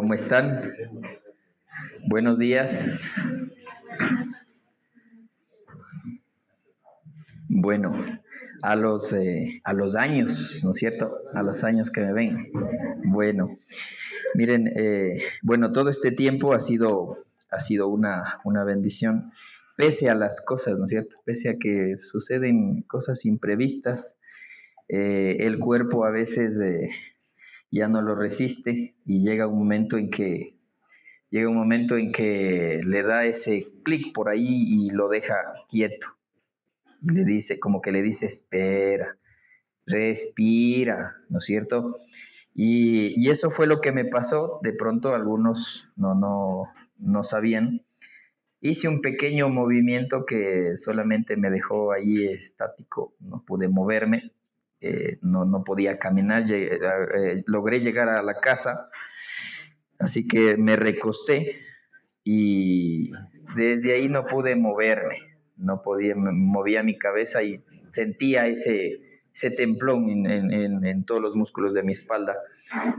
¿Cómo están? Buenos días. Bueno, a los años, ¿no es cierto? A los años que me ven. Bueno, miren, bueno, todo este tiempo ha sido una bendición, pese a las cosas, ¿no es cierto? Pese a que suceden cosas imprevistas, el cuerpo a veces ya no lo resiste y llega un momento en que le da ese clic por ahí y lo deja quieto. Y le dice, como que le dice, espera, respira, ¿no es cierto? Y eso fue lo que me pasó. De pronto algunos no sabían. Hice un pequeño movimiento que solamente me dejó ahí estático, no pude moverme, no podía caminar, logré llegar a la casa, así que me recosté y desde ahí no pude moverme, no podía, movía mi cabeza y sentía ese templón en todos los músculos de mi espalda,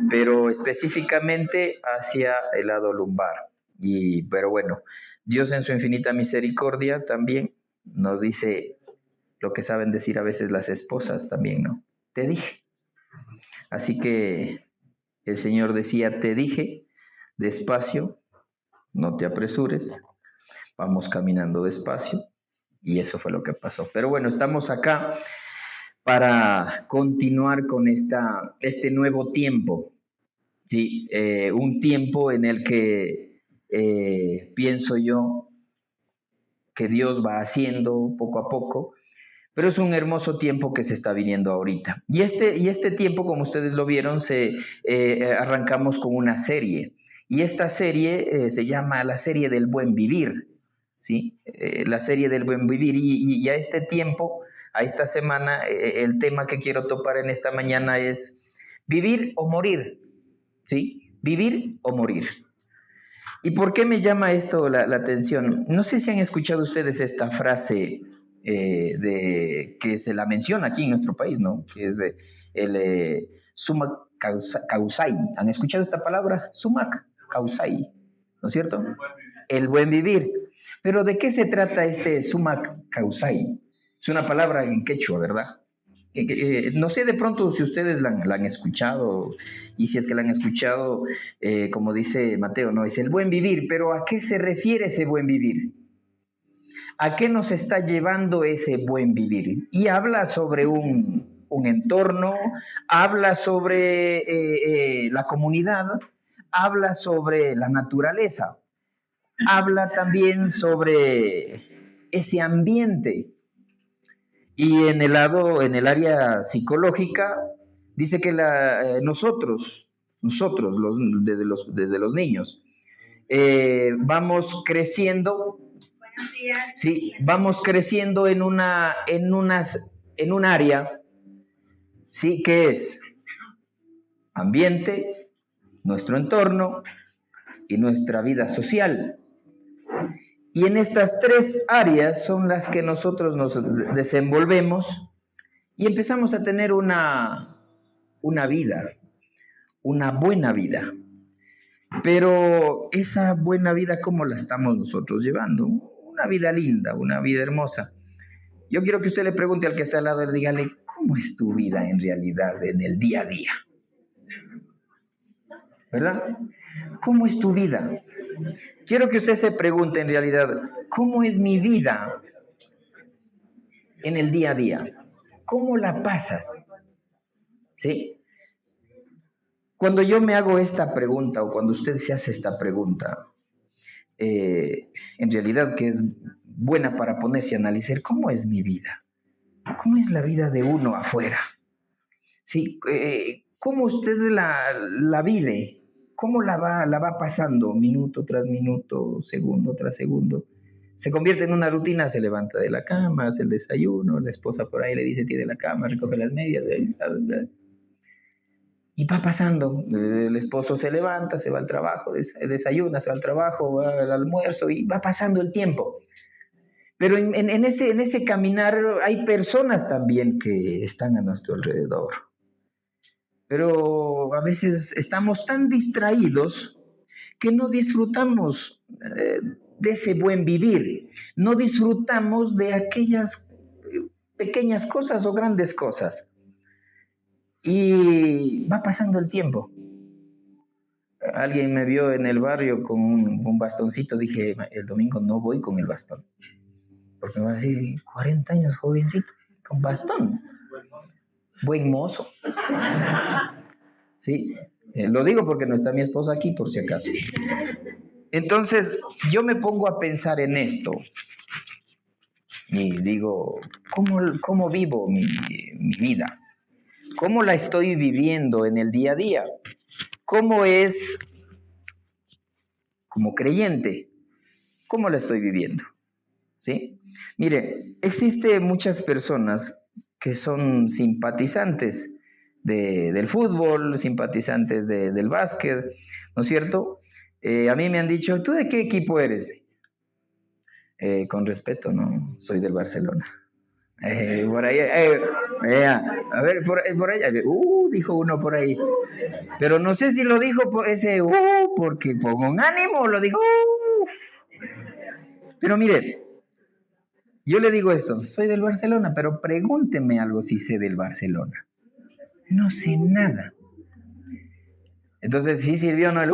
pero específicamente hacia el lado lumbar. Pero bueno, Dios en su infinita misericordia también nos dice lo que saben decir a veces las esposas también, ¿no? Te dije. Así que el Señor decía, te dije, despacio, no te apresures, vamos caminando despacio, y eso fue lo que pasó. Pero bueno, estamos acá para continuar con este nuevo tiempo, ¿sí? Un tiempo en el que pienso yo que Dios va haciendo poco a poco, pero es un hermoso tiempo que se está viniendo ahorita. Y este tiempo, como ustedes lo vieron, arrancamos con una serie. Y esta serie se llama la serie del buen vivir, ¿sí? La serie del buen vivir. Y a este tiempo, a esta semana, el tema que quiero topar en esta mañana es vivir o morir, ¿sí? Vivir o morir. ¿Y por qué me llama esto la atención? No sé si han escuchado ustedes esta frase que se la menciona aquí en nuestro país, ¿no? Que es el sumac causai. ¿Han escuchado esta palabra? Sumac causai, ¿no es cierto? El buen vivir. Pero ¿de qué se trata este sumac causai? Es una palabra en quechua, ¿verdad? No sé de pronto si ustedes la han escuchado, y si es que la han escuchado, como dice Mateo, no, es el buen vivir, pero ¿a qué se refiere ese buen vivir? ¿A qué nos está llevando ese buen vivir? Y habla sobre un entorno, habla sobre la comunidad, habla sobre la naturaleza, habla también sobre ese ambiente. Y en el área psicológica, dice que nosotros desde los niños, vamos creciendo, sí, vamos creciendo en un área, sí, que es ambiente, nuestro entorno y nuestra vida social. Y en estas tres áreas son las que nosotros nos desenvolvemos y empezamos a tener una vida, una buena vida. Pero esa buena vida, ¿cómo la estamos nosotros llevando? Una vida linda, una vida hermosa. Yo quiero que usted le pregunte al que está al lado, dígale, ¿cómo es tu vida en realidad, en el día a día? ¿Verdad? ¿Cómo es tu vida? Quiero que usted se pregunte en realidad, ¿cómo es mi vida en el día a día? ¿Cómo la pasas? ¿Sí? Cuando yo me hago esta pregunta, o cuando usted se hace esta pregunta, en realidad que es buena para ponerse a analizar, ¿cómo es mi vida? ¿Cómo es la vida de uno afuera? ¿Sí? ¿Cómo usted la vive? ¿Cómo la va pasando minuto tras minuto, segundo tras segundo? Se convierte en una rutina, se levanta de la cama, hace el desayuno, la esposa por ahí le dice, tire la cama, recoge las medias, y va pasando. El esposo se levanta, se va al trabajo, desayuna, se va al trabajo, va al almuerzo, y va pasando el tiempo. Pero en ese caminar hay personas también que están a nuestro alrededor. Pero a veces estamos tan distraídos que no disfrutamos de ese buen vivir, no disfrutamos de aquellas pequeñas cosas o grandes cosas. Y va pasando el tiempo. Alguien me vio en el barrio con un bastoncito, dije, el domingo no voy con el bastón, porque me va a decir, 40 años, jovencito, con bastón. Buen mozo. Sí, lo digo porque no está mi esposa aquí, por si acaso. Entonces, yo me pongo a pensar en esto y digo, ¿cómo vivo mi vida? ¿Cómo la estoy viviendo en el día a día? ¿Cómo es como creyente? ¿Cómo la estoy viviendo? ¿Sí? Mire, existen muchas personas que son simpatizantes del fútbol, simpatizantes del básquet, ¿no es cierto? A mí me han dicho, ¿tú de qué equipo eres? Con respeto, no, soy del Barcelona. Por ahí, a ver, por ahí, dijo uno por ahí. Pero no sé si lo dijo por ese, porque con un ánimo lo dijo. Pero mire, yo le digo esto, soy del Barcelona, pero pregúnteme algo si sé del Barcelona. No sé nada. Entonces, sí sirvió, no el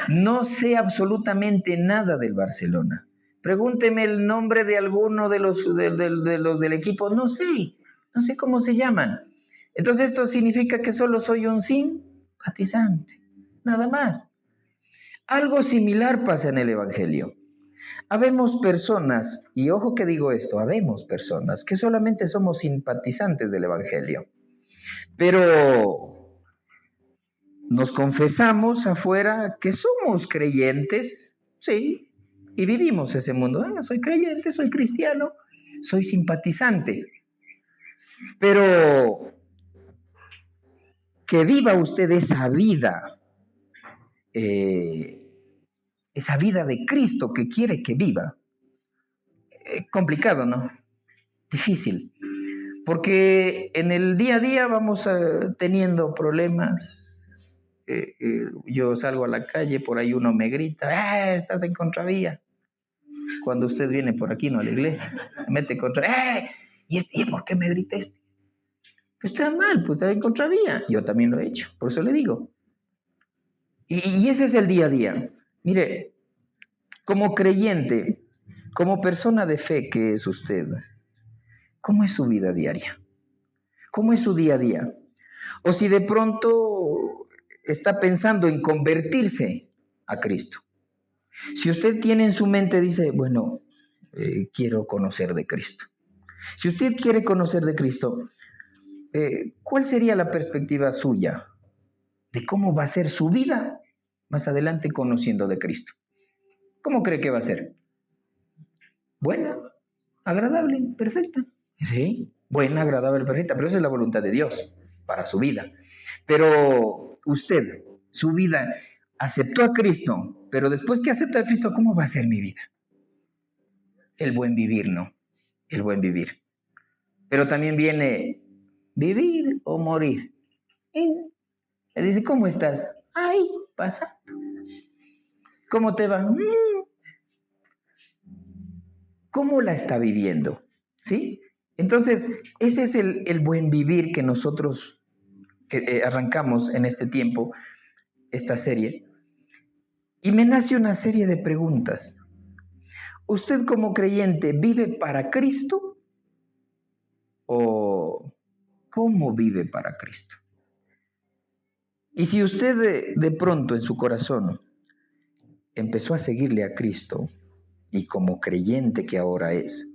no sé absolutamente nada del Barcelona. Pregúnteme el nombre de alguno de los del equipo. No sé cómo se llaman. Entonces esto significa que solo soy un simpatizante, nada más. Algo similar pasa en el Evangelio. Habemos personas, y ojo que digo esto, habemos personas que solamente somos simpatizantes del Evangelio, pero nos confesamos afuera que somos creyentes, sí, y vivimos ese mundo. Soy creyente, soy cristiano, soy simpatizante. Pero que viva usted esa vida de Cristo que quiere que viva. Complicado, ¿no? Difícil. Porque en el día a día vamos teniendo problemas. Yo salgo a la calle, por ahí uno me grita, estás en contravía. Cuando usted viene por aquí, no a la iglesia, se mete contra, ¿y por qué me grita este? Pues está mal, pues está en contravía. Yo también lo he hecho, por eso le digo. Y ese es el día a día. Mire, como creyente, como persona de fe que es usted, ¿cómo es su vida diaria? ¿Cómo es su día a día? O si de pronto está pensando en convertirse a Cristo. Si usted tiene en su mente, dice, bueno, quiero conocer de Cristo. Si usted quiere conocer de Cristo, ¿cuál sería la perspectiva suya de cómo va a ser su vida más adelante conociendo de Cristo? ¿Cómo cree que va a ser? Buena, agradable, perfecta. Sí, buena, agradable, perfecta, pero esa es la voluntad de Dios para su vida. Pero usted, su vida, aceptó a Cristo, pero después que acepta a Cristo, ¿cómo va a ser mi vida? El buen vivir, ¿no? El buen vivir. Pero también viene vivir o morir. Y le dice, ¿cómo estás? Ay, pasando. ¿Cómo te va? ¿Cómo la está viviendo? ¿Sí? Entonces, ese es el buen vivir que nosotros arrancamos en este tiempo, esta serie. Y me nace una serie de preguntas. ¿Usted como creyente vive para Cristo? ¿O cómo vive para Cristo? Y si usted de pronto en su corazón empezó a seguirle a Cristo, y como creyente que ahora es,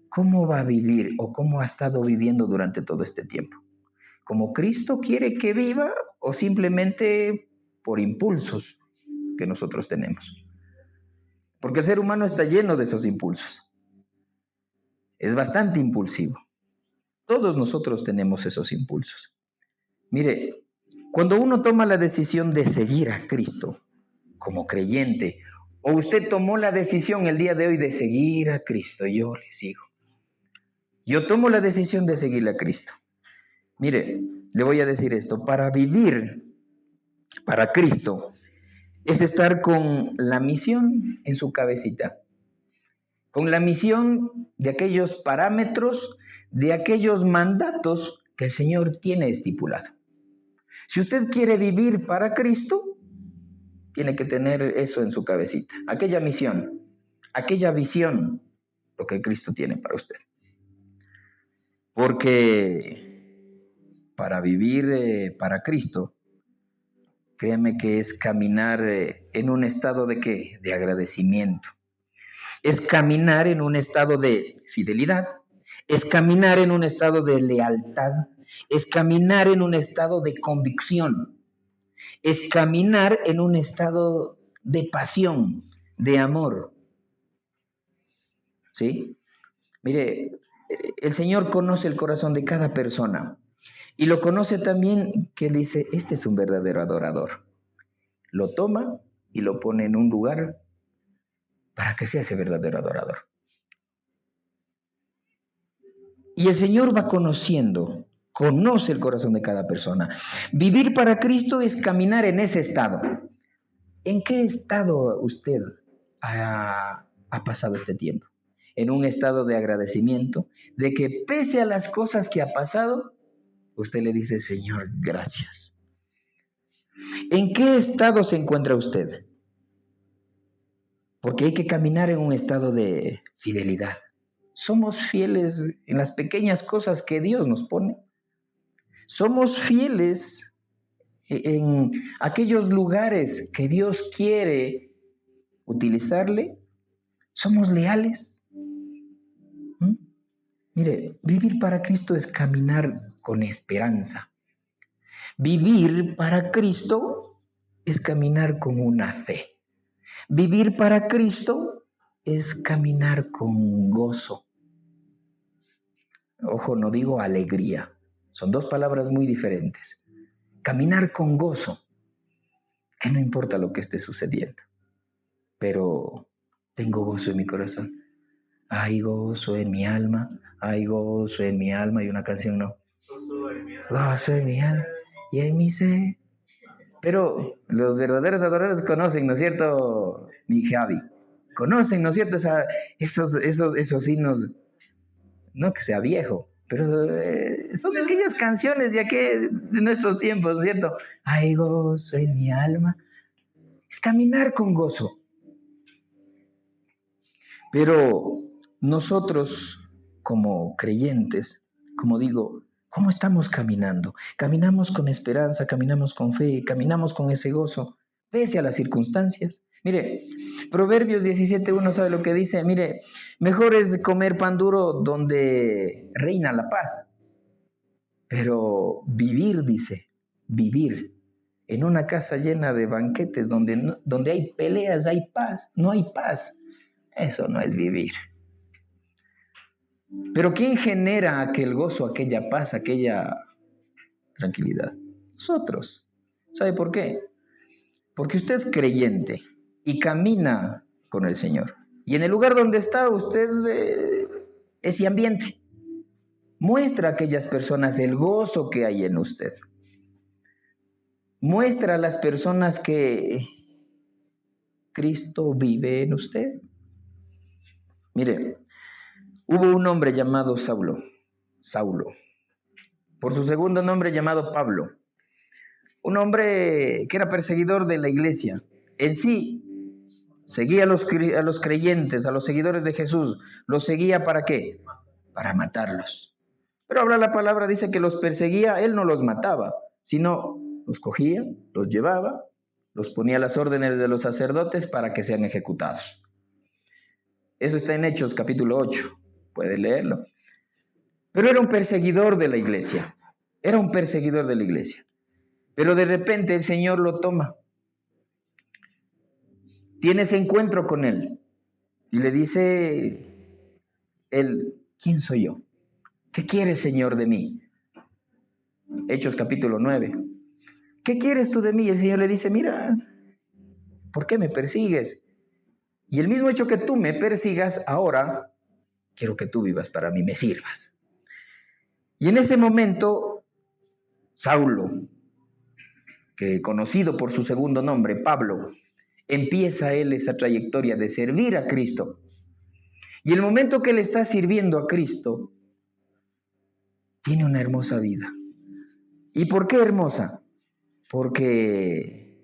¿cómo va a vivir o cómo ha estado viviendo durante todo este tiempo? ¿Como Cristo quiere que viva o simplemente por impulsos que nosotros tenemos? Porque el ser humano está lleno de esos impulsos. Es bastante impulsivo. Todos nosotros tenemos esos impulsos. Mire, cuando uno toma la decisión de seguir a Cristo como creyente, o usted tomó la decisión el día de hoy de seguir a Cristo, yo le sigo. Yo tomo la decisión de seguirle a Cristo. Mire, le voy a decir esto, para vivir para Cristo es estar con la misión en su cabecita, con la misión de aquellos parámetros, de aquellos mandatos que el Señor tiene estipulado. Si usted quiere vivir para Cristo, tiene que tener eso en su cabecita, aquella misión, aquella visión, lo que Cristo tiene para usted. Porque para vivir para Cristo, créame que es caminar en un estado ¿de qué? De agradecimiento. Es caminar en un estado de fidelidad. Es caminar en un estado de lealtad. Es caminar en un estado de convicción. Es caminar en un estado de pasión, de amor. ¿Sí? Mire, el Señor conoce el corazón de cada persona. Y lo conoce también que dice, este es un verdadero adorador. Lo toma y lo pone en un lugar para que sea ese verdadero adorador. Y el Señor va conociendo, conoce el corazón de cada persona. Vivir para Cristo es caminar en ese estado. ¿En qué estado usted ha pasado este tiempo? En un estado de agradecimiento, de que pese a las cosas que ha pasado, usted le dice, Señor, gracias. ¿En qué estado se encuentra usted? Porque hay que caminar en un estado de fidelidad. Somos fieles en las pequeñas cosas que Dios nos pone. Somos fieles en aquellos lugares que Dios quiere utilizarle. Somos leales. Mire, vivir para Cristo es caminar con esperanza. Vivir para Cristo es caminar con una fe. Vivir para Cristo es caminar con gozo. Ojo, no digo alegría. Son dos palabras muy diferentes. Caminar con gozo. Que no importa lo que esté sucediendo. Pero tengo gozo en mi corazón. Hay gozo en mi alma. Hay gozo en mi alma. Y una canción, ¿no? Gozo en mi alma y en mi ser. Pero los verdaderos adoradores conocen, ¿no es cierto, mi Javi? Conocen, ¿no es cierto? Esos himnos, no que sea viejo, pero son aquellas canciones de nuestros tiempos, ¿no es cierto? Hay gozo en mi alma. Es caminar con gozo. Pero nosotros, como creyentes, como digo, ¿cómo estamos caminando? Caminamos con esperanza, caminamos con fe, caminamos con ese gozo, pese a las circunstancias. Mire, Proverbios 17:1 sabe lo que dice. Mire, mejor es comer pan duro donde reina la paz. Pero vivir, dice, vivir en una casa llena de banquetes donde hay peleas, hay paz, no hay paz. Eso no es vivir. Pero ¿quién genera aquel gozo, aquella paz, aquella tranquilidad? Nosotros. ¿Sabe por qué? Porque usted es creyente y camina con el Señor. Y en el lugar donde está usted, ese ambiente, muestra a aquellas personas el gozo que hay en usted. Muestra a las personas que Cristo vive en usted. Mire, hubo un hombre llamado Saulo, por su segundo nombre llamado Pablo, un hombre que era perseguidor de la iglesia. En sí, seguía a los creyentes, a los seguidores de Jesús. ¿Los seguía para qué? Para matarlos. Pero ahora la palabra dice que los perseguía, él no los mataba, sino los cogía, los llevaba, los ponía a las órdenes de los sacerdotes para que sean ejecutados. Eso está en Hechos capítulo 8, puede leerlo. Pero era un perseguidor de la iglesia, era un perseguidor de la iglesia. Pero de repente el Señor lo toma, tiene ese encuentro con él y le dice él, ¿quién soy yo? ¿Qué quieres, Señor, de mí? Hechos capítulo 9. ¿Qué quieres tú de mí? Y el Señor le dice, mira, ¿por qué me persigues? Y el mismo hecho que tú me persigas, ahora quiero que tú vivas para mí, me sirvas. Y en ese momento, Saulo, que conocido por su segundo nombre, Pablo, empieza él esa trayectoria de servir a Cristo. Y el momento que él está sirviendo a Cristo, tiene una hermosa vida. ¿Y por qué hermosa? Porque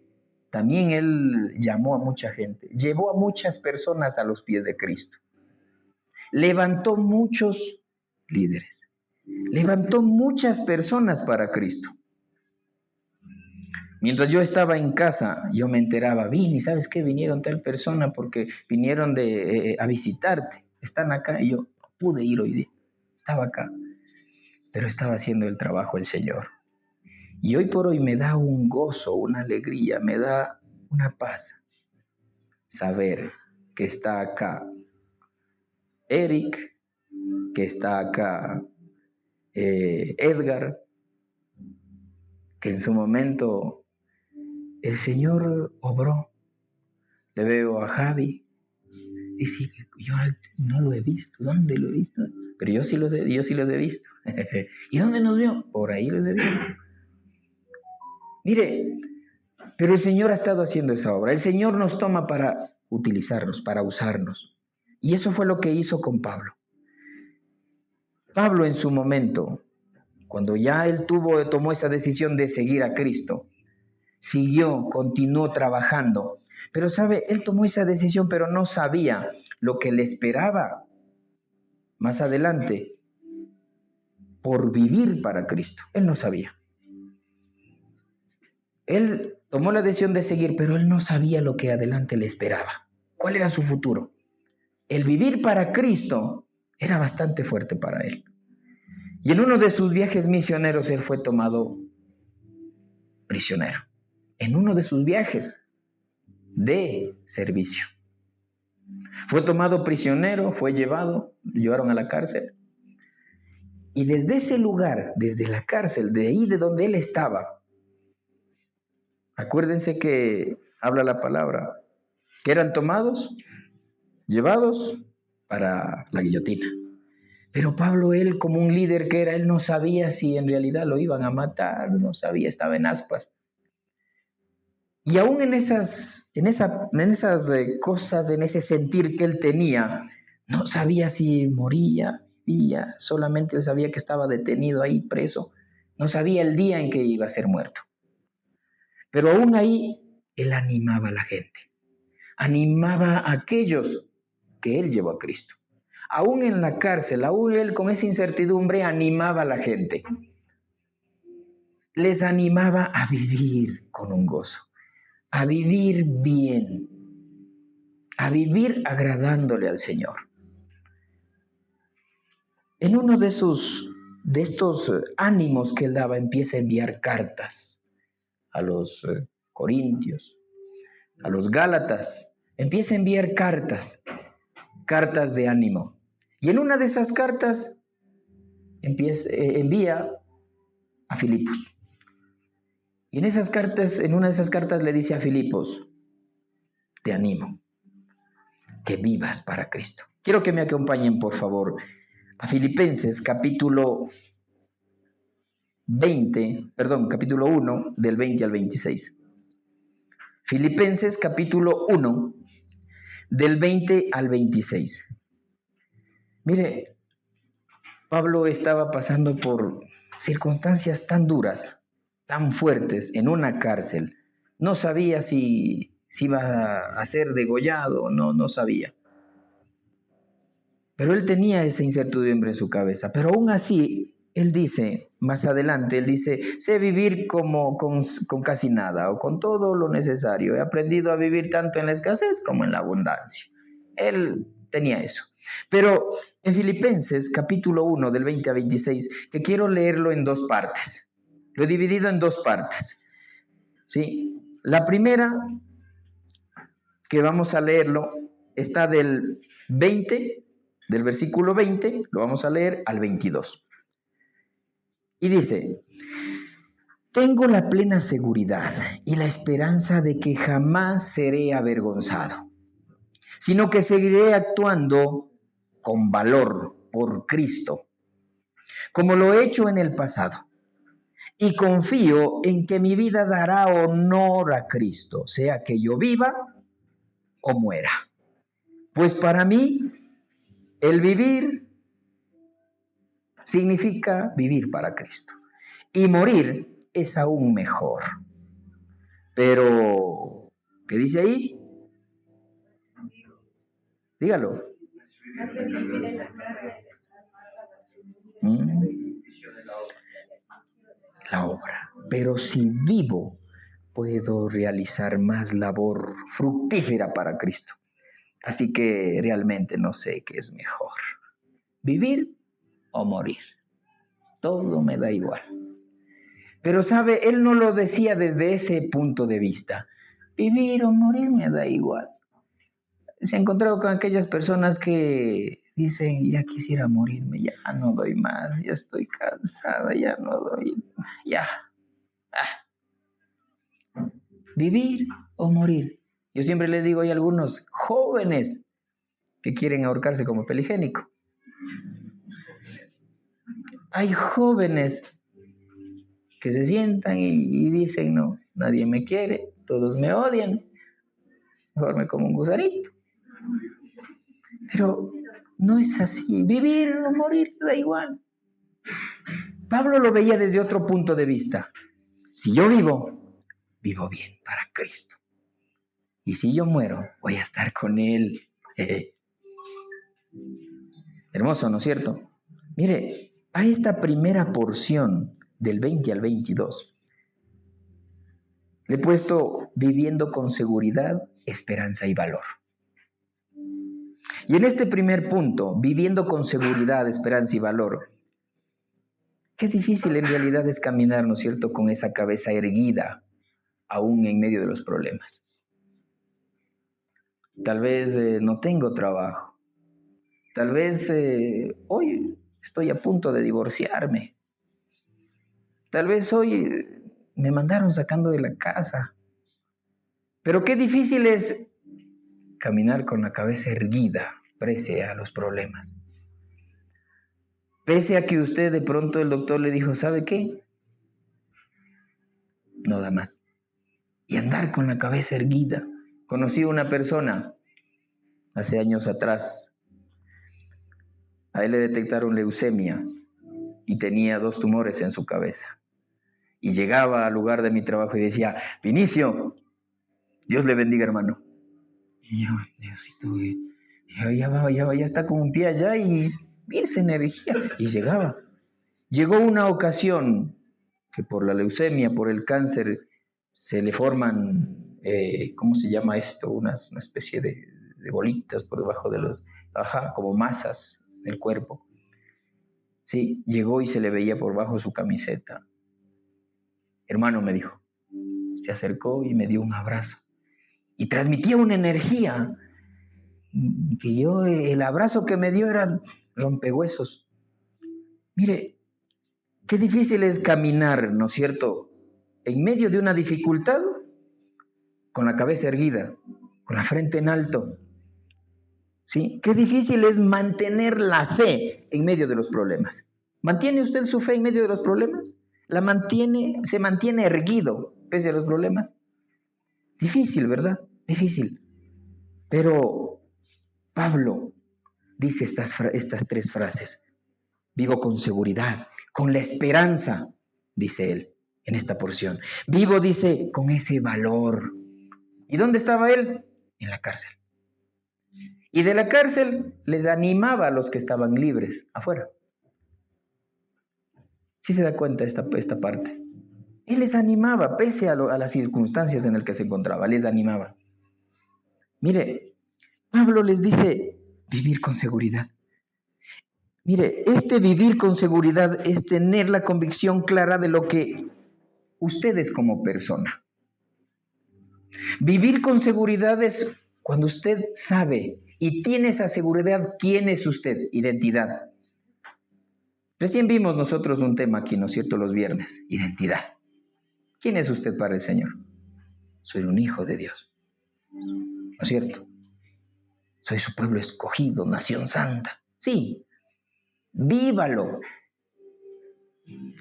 también él llamó a mucha gente, llevó a muchas personas a los pies de Cristo. Levantó muchos líderes, levantó muchas personas para Cristo. Mientras yo estaba en casa, yo me enteraba, Vini, ¿sabes qué? Vinieron tal persona porque vinieron a visitarte. Están acá. Y yo pude ir hoy día. Estaba acá. Pero estaba haciendo el trabajo el Señor. Y hoy por hoy me da un gozo, una alegría, me da una paz saber que está acá Eric, que está acá Edgar, que en su momento el Señor obró. Le veo a Javi. Dice, yo no lo he visto. ¿Dónde lo he visto? Pero yo sí los he visto. ¿Y dónde nos vio? Por ahí los he visto. Mire, pero el Señor ha estado haciendo esa obra. El Señor nos toma para utilizarnos, para usarnos. Y eso fue lo que hizo con Pablo. Pablo en su momento, cuando ya él tomó esa decisión de seguir a Cristo, continuó trabajando. Pero sabe, él tomó esa decisión, pero no sabía lo que le esperaba más adelante por vivir para Cristo. Él no sabía. Él tomó la decisión de seguir, pero él no sabía lo que adelante le esperaba. ¿Cuál era su futuro? El vivir para Cristo era bastante fuerte para él. Y en uno de sus viajes misioneros, él fue tomado prisionero. En uno de sus viajes de servicio. Fue tomado prisionero, fue llevado, lo llevaron a la cárcel. Y desde ese lugar, desde la cárcel, de ahí de donde él estaba, acuérdense que habla la palabra, que eran tomados, llevados para la guillotina. Pero Pablo, él como un líder que era, él no sabía si en realidad lo iban a matar, no sabía, estaba en ascuas. Y aún en esas cosas, en ese sentir que él tenía, no sabía si moría, vivía, solamente él sabía que estaba detenido ahí, preso. No sabía el día en que iba a ser muerto. Pero aún ahí, él animaba a la gente. Animaba a aquellos que él llevó a Cristo. Aún en la cárcel, aún él con esa incertidumbre animaba a la gente. Les animaba a vivir con un gozo, a vivir bien, a vivir agradándole al Señor. En uno de estos ánimos que él daba, empieza a enviar cartas a los corintios, a los gálatas. Empieza a enviar cartas de ánimo. Y en una de esas cartas envía a Filipos. Y en una de esas cartas le dice a Filipos, te animo, que vivas para Cristo. Quiero que me acompañen, por favor, a Filipenses capítulo 1, del 20 al 26. Filipenses capítulo 1, del 20 al 26. Mire, Pablo estaba pasando por circunstancias tan duras, tan fuertes, en una cárcel. No sabía si iba a ser degollado, no sabía. Pero él tenía esa incertidumbre en su cabeza. Pero aún así, él dice, más adelante, él dice, sé vivir con casi nada o con todo lo necesario. He aprendido a vivir tanto en la escasez como en la abundancia. Él tenía eso. Pero en Filipenses capítulo 1 del 20 a 26, que quiero leerlo en dos partes. Lo he dividido en dos partes. ¿Sí? La primera, que vamos a leerlo, está del versículo 20, lo vamos a leer al 22. Y dice, tengo la plena seguridad y la esperanza de que jamás seré avergonzado, sino que seguiré actuando con valor por Cristo, como lo he hecho en el pasado. Y confío en que mi vida dará honor a Cristo, sea que yo viva o muera. Pues para mí, el vivir significa vivir para Cristo. Y morir es aún mejor. Pero, ¿qué dice ahí? Dígalo. La obra. Pero si vivo, puedo realizar más labor fructífera para Cristo. Así que realmente no sé qué es mejor. Vivir o morir. Todo me da igual. Pero sabe, él no lo decía desde ese punto de vista. Vivir o morir me da igual. Se ha encontrado con aquellas personas que dicen, ya quisiera morirme, ya no doy más, ya estoy cansada, ya no doy, ya. Vivir o morir. Yo siempre les digo, hay algunos jóvenes que quieren ahorcarse como Peligénico. Hay jóvenes que se sientan y dicen, no, nadie me quiere, todos me odian, mejor me como un gusanito. Pero no es así, vivir o morir da igual. Pablo lo veía desde otro punto de vista. Si yo vivo, vivo bien para Cristo. Y si yo muero, voy a estar con Él. Hermoso, ¿no es cierto? Mire, a esta primera porción del 20 al 22, le he puesto viviendo con seguridad, esperanza y valor. Y en este primer punto, viviendo con seguridad, esperanza y valor, qué difícil en realidad es caminar, ¿no es cierto?, con esa cabeza erguida, aún en medio de los problemas. Tal vez no tengo trabajo. Tal vez hoy estoy a punto de divorciarme. Tal vez hoy me mandaron sacando de la casa. Pero qué difícil es caminar con la cabeza erguida, pese a los problemas. Pese a que usted de pronto el doctor le dijo, ¿sabe qué? No da más. Y andar con la cabeza erguida. Conocí a una persona hace años atrás. A él le detectaron leucemia y tenía 2 tumores en su cabeza. Y llegaba al lugar de mi trabajo y decía, Vinicio, Dios le bendiga, hermano. Y yo, Diosito, ya está con un pie allá y esa energía. Y llegaba. Llegó una ocasión que por la leucemia, por el cáncer, se le forman, ¿cómo se llama esto? Una especie de bolitas por debajo de los, como masas del cuerpo. Sí, llegó y se le veía por bajo su camiseta. Hermano, me dijo, se acercó y me dio un abrazo. Y transmitía una energía que yo, el abrazo que me dio era rompehuesos. Mire, qué difícil es caminar, ¿no es cierto?, en medio de una dificultad, con la cabeza erguida, con la frente en alto. ¿Sí? Qué difícil es mantener la fe en medio de los problemas. ¿Mantiene usted su fe en medio de los problemas? ¿Se mantiene erguido pese a los problemas? Difícil, ¿verdad? Difícil. Pero Pablo dice estas 3 frases. Vivo con seguridad, con la esperanza, dice él en esta porción. Vivo, dice, con ese valor. ¿Y dónde estaba él? En la cárcel. Y de la cárcel les animaba a los que estaban libres afuera. ¿Sí se da cuenta esta parte? Él les animaba, pese a las circunstancias en las que se encontraba, les animaba. Mire, Pablo les dice vivir con seguridad. Mire, este vivir con seguridad es tener la convicción clara de lo que usted es como persona. Vivir con seguridad es cuando usted sabe y tiene esa seguridad quién es usted, identidad. Recién vimos nosotros un tema aquí, ¿no es cierto?, los viernes, identidad. ¿Quién es usted para el Señor? Soy un hijo de Dios, ¿no es cierto? Soy su pueblo escogido, nación santa. Sí, vívalo.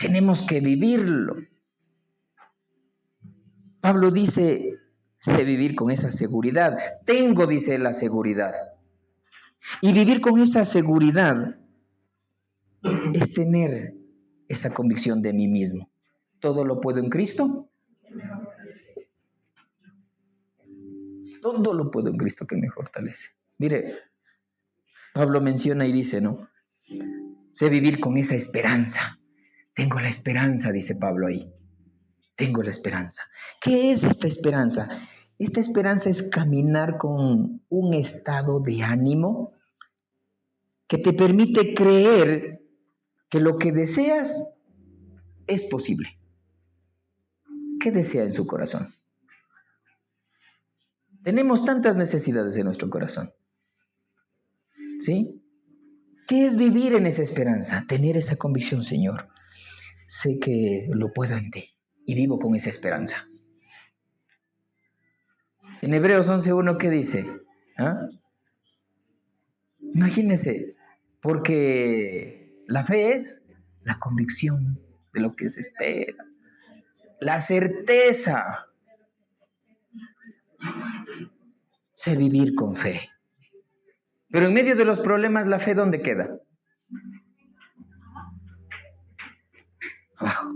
Tenemos que vivirlo. Pablo dice, sé vivir con esa seguridad. Tengo, dice, la seguridad. Y vivir con esa seguridad es tener esa convicción de mí mismo. ¿Todo lo puedo en Cristo? Todo lo puedo en Cristo que me fortalece. Mire, Pablo menciona y dice, ¿no? Sé vivir con esa esperanza. Tengo la esperanza, dice Pablo ahí. Tengo la esperanza. ¿Qué es esta esperanza? Esta esperanza es caminar con un estado de ánimo que te permite creer que lo que deseas es posible. ¿Qué desea en su corazón? Tenemos tantas necesidades en nuestro corazón. ¿Sí? ¿Qué es vivir en esa esperanza? Tener esa convicción, Señor. Sé que lo puedo en ti y vivo con esa esperanza. En Hebreos 11:1, ¿qué dice? ¿Ah? Imagínense, porque la fe es la convicción de lo que se espera, la certeza. Sé vivir con fe. Pero en medio de los problemas, ¿la fe dónde queda? Abajo.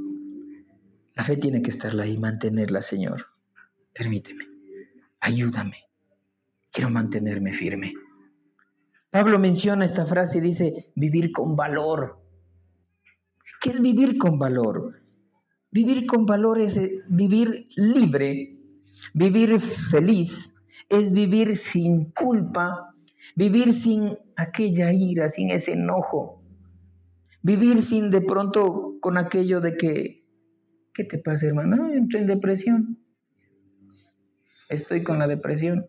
La fe tiene que estar ahí, mantenerla, Señor. Permíteme, ayúdame. Quiero mantenerme firme. Pablo menciona esta frase y dice, vivir con valor. ¿Qué es vivir con valor? Vivir con valor es vivir libre, vivir feliz, es vivir sin culpa, vivir sin aquella ira, sin ese enojo, vivir sin de pronto con aquello de que, ¿qué te pasa, hermano? No, entré en depresión, estoy con la depresión.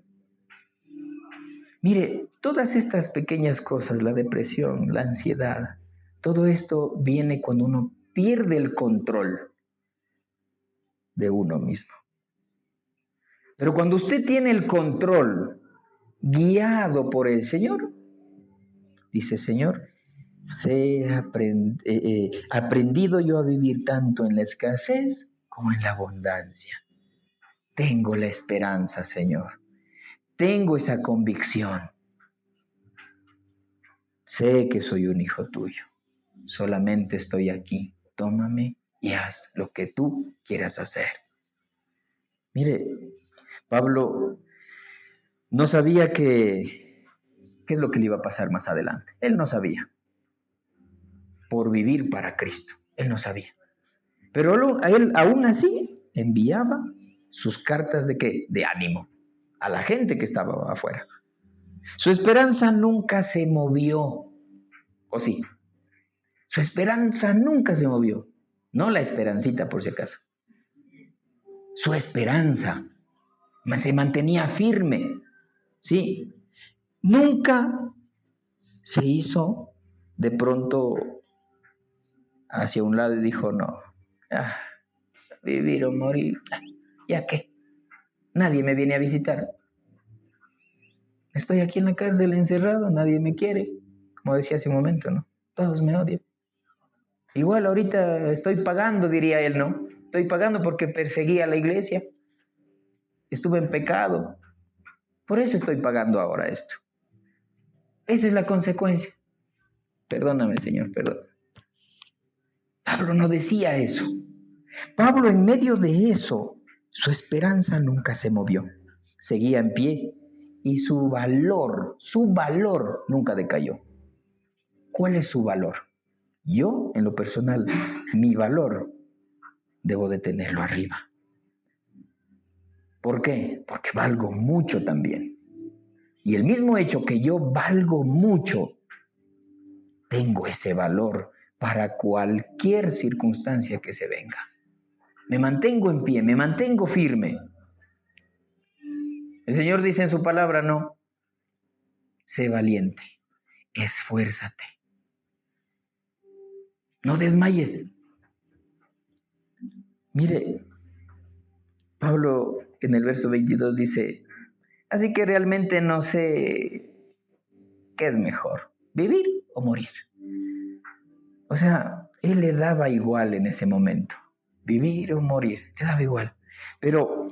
Mire, todas estas pequeñas cosas, la depresión, la ansiedad, todo esto viene cuando uno pierde el control de uno mismo. Pero cuando usted tiene el control guiado por el Señor, dice, Señor, aprendido yo a vivir tanto en la escasez como en la abundancia. Tengo la esperanza, Señor. Tengo esa convicción. Sé que soy un hijo tuyo. Solamente estoy aquí. Tómame y haz lo que tú quieras hacer. Mire, Pablo no sabía qué es lo que le iba a pasar más adelante. Él no sabía. Por vivir para Cristo. Él no sabía. Pero él aún así enviaba sus cartas ¿de qué? De ánimo a la gente que estaba afuera. Su esperanza nunca se movió. ¿O sí? Su esperanza nunca se movió. No la esperancita, por si acaso. Su esperanza se mantenía firme. Sí. Nunca se hizo de pronto hacia un lado y dijo, no, vivir o morir, ¿ya qué? Nadie me viene a visitar. Estoy aquí en la cárcel encerrado, nadie me quiere. Como decía hace un momento, ¿no? Todos me odian. Igual ahorita estoy pagando, diría él, ¿no? Estoy pagando porque perseguí a la iglesia. Estuve en pecado. Por eso estoy pagando ahora esto. Esa es la consecuencia. Perdóname, Señor, perdón. Pablo no decía eso. Pablo, en medio de eso, su esperanza nunca se movió. Seguía en pie y su valor nunca decayó. ¿Cuál es su valor? Yo, en lo personal, mi valor debo de tenerlo arriba. ¿Por qué? Porque valgo mucho también. Y el mismo hecho que yo valgo mucho, tengo ese valor para cualquier circunstancia que se venga. Me mantengo en pie, me mantengo firme. El Señor dice en su palabra, no, sé valiente, esfuérzate. No desmayes. Mire, Pablo en el verso 22 dice, así que realmente no sé qué es mejor, vivir o morir. O sea, él le daba igual en ese momento, vivir o morir, le daba igual. Pero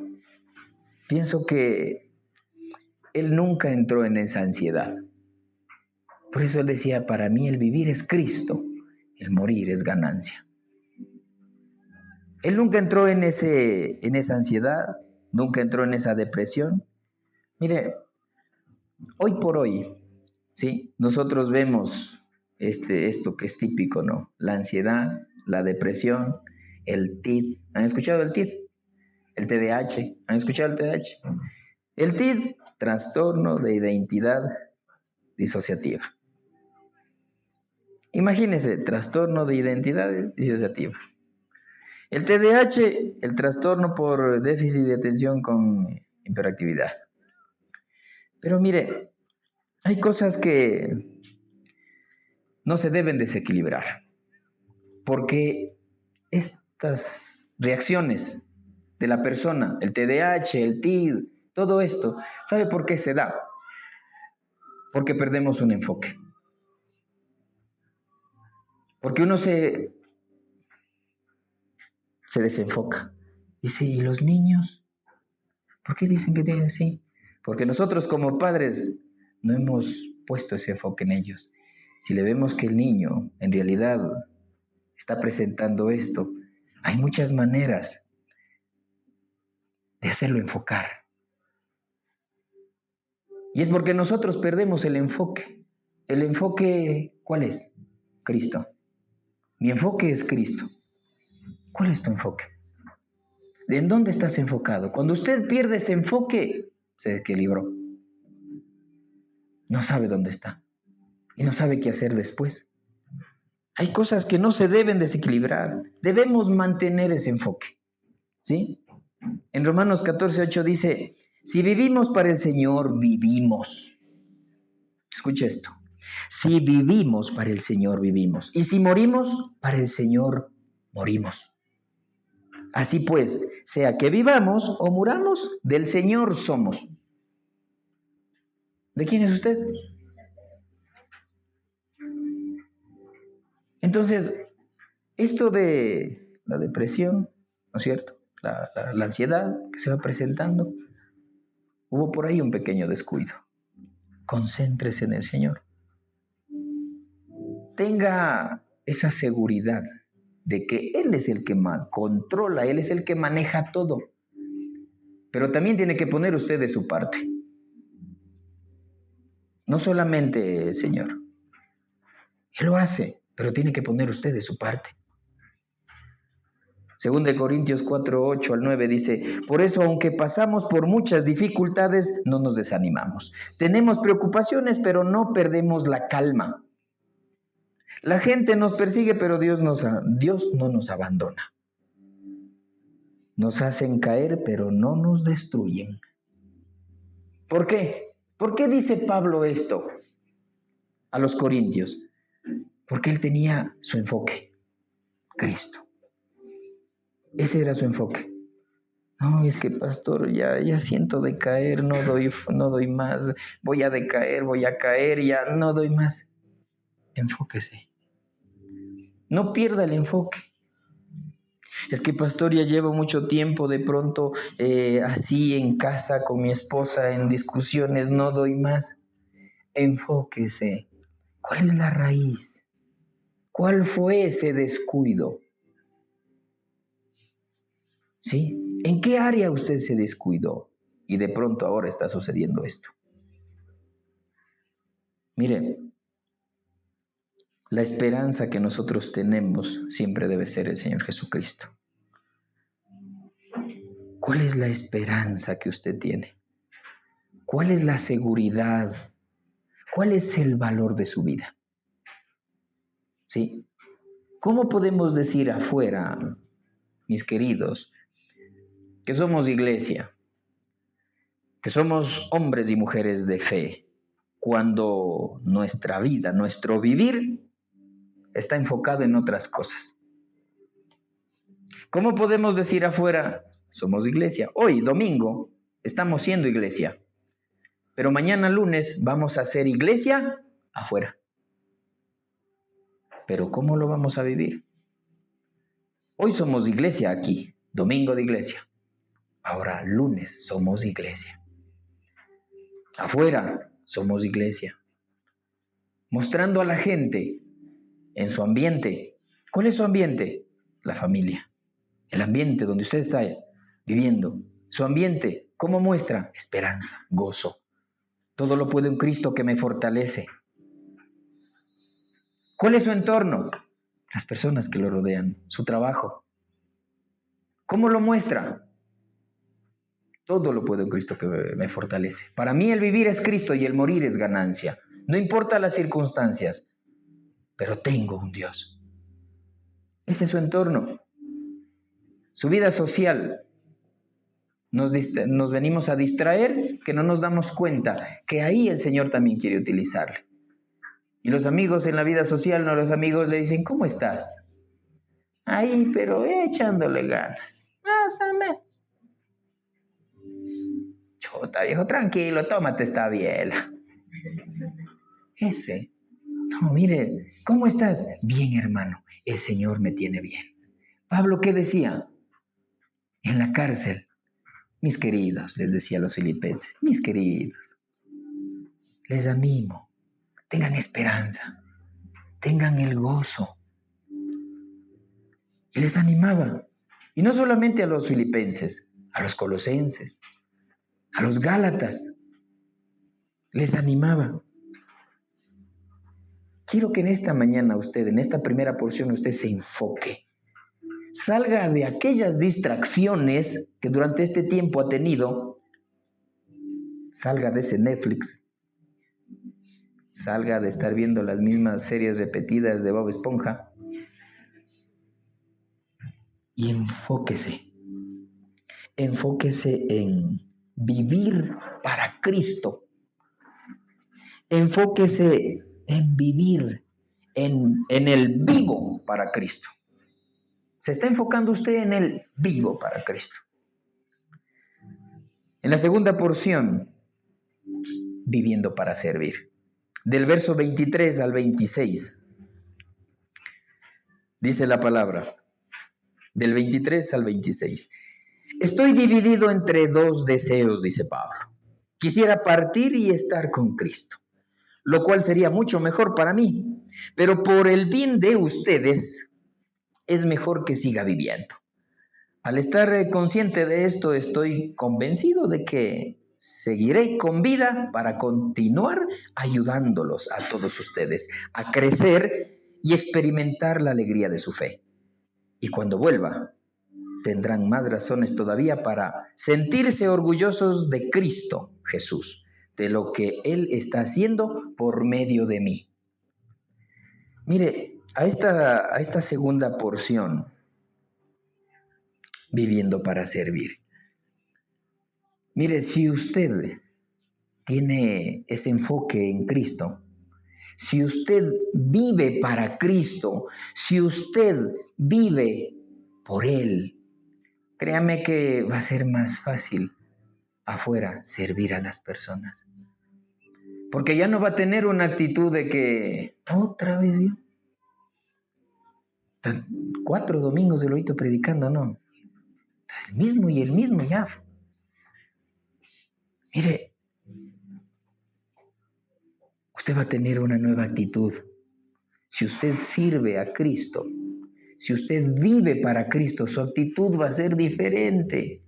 pienso que él nunca entró en esa ansiedad. Por eso él decía, para mí el vivir es Cristo, el morir es ganancia. Él nunca entró en esa ansiedad, nunca entró en esa depresión. Mire, hoy por hoy, ¿sí? Nosotros vemos esto que es típico, ¿no? La ansiedad, la depresión, el TID. ¿Han escuchado el TID? El TDAH. ¿Han escuchado el TDAH? El TID, trastorno de identidad disociativa. Imagínense, trastorno de identidad disociativa. El TDAH, el trastorno por déficit de atención con hiperactividad. Pero mire, hay cosas que no se deben desequilibrar, porque estas reacciones de la persona, el TDAH, el TID, todo esto, ¿sabe por qué se da? Porque perdemos un enfoque. Porque uno se desenfoca. Dice, ¿y los niños? ¿Por qué dicen que tienen así? Porque nosotros como padres no hemos puesto ese enfoque en ellos. Si le vemos que el niño en realidad está presentando esto, hay muchas maneras de hacerlo enfocar. Y es porque nosotros perdemos el enfoque. ¿El enfoque cuál es? Cristo. Mi enfoque es Cristo. ¿Cuál es tu enfoque? ¿En dónde estás enfocado? Cuando usted pierde ese enfoque, se desequilibró. No sabe dónde está. Y no sabe qué hacer después. Hay cosas que no se deben desequilibrar. Debemos mantener ese enfoque. ¿Sí? En Romanos 14:8 dice, si vivimos para el Señor, vivimos. Escucha esto. Si vivimos para el Señor, vivimos. Y si morimos, para el Señor, morimos. Así pues, sea que vivamos o muramos, del Señor somos. ¿De quién es usted? Entonces, esto de la depresión, ¿no es cierto? La ansiedad que se va presentando, hubo por ahí un pequeño descuido. Concéntrese en el Señor. Tenga esa seguridad de que Él es el que controla, Él es el que maneja todo. Pero también tiene que poner usted de su parte. No solamente el Señor. Él lo hace, pero tiene que poner usted de su parte. Según de Corintios 4:8-9 dice, por eso aunque pasamos por muchas dificultades, no nos desanimamos. Tenemos preocupaciones, pero no perdemos la calma. La gente nos persigue, pero Dios no nos abandona. Nos hacen caer, pero no nos destruyen. ¿Por qué? ¿Por qué dice Pablo esto a los corintios? Porque él tenía su enfoque, Cristo. Ese era su enfoque. No, es que pastor, ya siento decaer, no doy más, voy a decaer, voy a caer, ya no doy más. Enfóquese. No pierda el enfoque. Es que pastor, ya llevo mucho tiempo de pronto así en casa con mi esposa en discusiones, no doy más. Enfóquese. ¿Cuál es la raíz? ¿Cuál fue ese descuido? ¿Sí? ¿En qué área usted se descuidó? Y de pronto ahora está sucediendo esto. Mire, la esperanza que nosotros tenemos siempre debe ser el Señor Jesucristo. ¿Cuál es la esperanza que usted tiene? ¿Cuál es la seguridad? ¿Cuál es el valor de su vida? ¿Sí? ¿Cómo podemos decir afuera, mis queridos, que somos iglesia, que somos hombres y mujeres de fe, cuando nuestra vida, nuestro vivir, está enfocado en otras cosas? ¿Cómo podemos decir afuera, somos iglesia? Hoy, domingo, estamos siendo iglesia, pero mañana lunes vamos a ser iglesia afuera. ¿Pero cómo lo vamos a vivir? Hoy somos iglesia aquí, domingo de iglesia. Ahora, lunes, somos iglesia. Afuera, somos iglesia. Mostrando a la gente en su ambiente. ¿Cuál es su ambiente? La familia. El ambiente donde usted está viviendo. Su ambiente, ¿cómo muestra? Esperanza, gozo. Todo lo puedo en Cristo que me fortalece. ¿Cuál es su entorno? Las personas que lo rodean, su trabajo. ¿Cómo lo muestra? Todo lo puedo en Cristo que me fortalece. Para mí el vivir es Cristo y el morir es ganancia. No importa las circunstancias, pero tengo un Dios. Ese es su entorno. Su vida social. Nos venimos a distraer, que no nos damos cuenta que ahí el Señor también quiere utilizarle. Y los amigos en la vida social, no, los amigos le dicen, ¿cómo estás? Ahí, pero echándole ganas. Más o menos. Chota, viejo, tranquilo, tómate esta biela. Ese. No, mire, ¿cómo estás? Bien, hermano, el Señor me tiene bien. Pablo, ¿qué decía? En la cárcel, mis queridos, les decía a los filipenses, mis queridos, les animo, tengan esperanza, tengan el gozo. Y les animaba. Y no solamente a los filipenses, a los colosenses, a los gálatas, les animaba. Quiero que en esta mañana usted, en esta primera porción, usted se enfoque. Salga de aquellas distracciones que durante este tiempo ha tenido. Salga de ese Netflix. Salga de estar viendo las mismas series repetidas de Bob Esponja. Y enfóquese. Enfóquese en vivir para Cristo. Enfóquese en vivir en el vivo para Cristo. ¿Se está enfocando usted en el vivo para Cristo? En la segunda porción, viviendo para servir. Del verso 23 al 26, dice la palabra, del 23 al 26. Estoy dividido entre dos deseos, dice Pablo. Quisiera partir y estar con Cristo, lo cual sería mucho mejor para mí, pero por el bien de ustedes es mejor que siga viviendo. Al estar consciente de esto, estoy convencido de que seguiré con vida para continuar ayudándolos a todos ustedes a crecer y experimentar la alegría de su fe. Y cuando vuelva, tendrán más razones todavía para sentirse orgullosos de Cristo Jesús, de lo que Él está haciendo por medio de mí. Mire, a esta segunda porción, viviendo para servir. Mire, si usted tiene ese enfoque en Cristo, si usted vive para Cristo, si usted vive por Él, créame que va a ser más fácil afuera servir a las personas. Porque ya no va a tener una actitud de que, otra vez yo. 4 domingos se lo he ido predicando, no. El mismo y el mismo ya. Mire, usted va a tener una nueva actitud. Si usted sirve a Cristo, si usted vive para Cristo, su actitud va a ser diferente.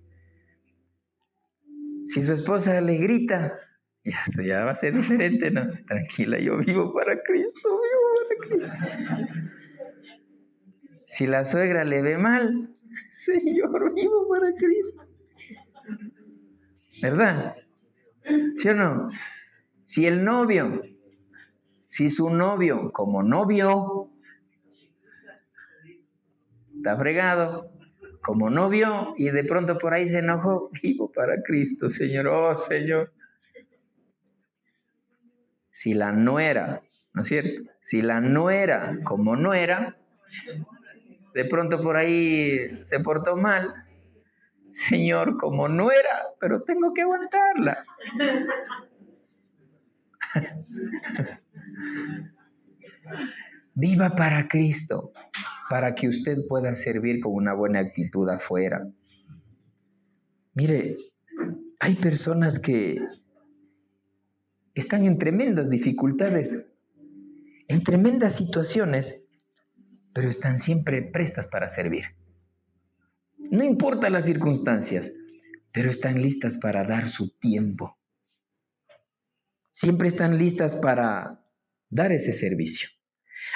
Si su esposa le grita, ya va a ser diferente, ¿no? Tranquila, yo vivo para Cristo, vivo para Cristo. Si la suegra le ve mal, Señor, vivo para Cristo. ¿Verdad? ¿Sí o no? Si el novio, si su novio, como novio, está fregado, como novio, y de pronto por ahí se enojó, vivo para Cristo, Señor, oh Señor. Si la nuera, ¿no es cierto? Si la nuera, como nuera, de pronto por ahí se portó mal, Señor, como nuera, pero tengo que aguantarla. Viva para Cristo, para que usted pueda servir con una buena actitud afuera. Mire, hay personas que están en tremendas dificultades, en tremendas situaciones, pero están siempre prestas para servir. No importa las circunstancias, pero están listas para dar su tiempo. Siempre están listas para dar ese servicio.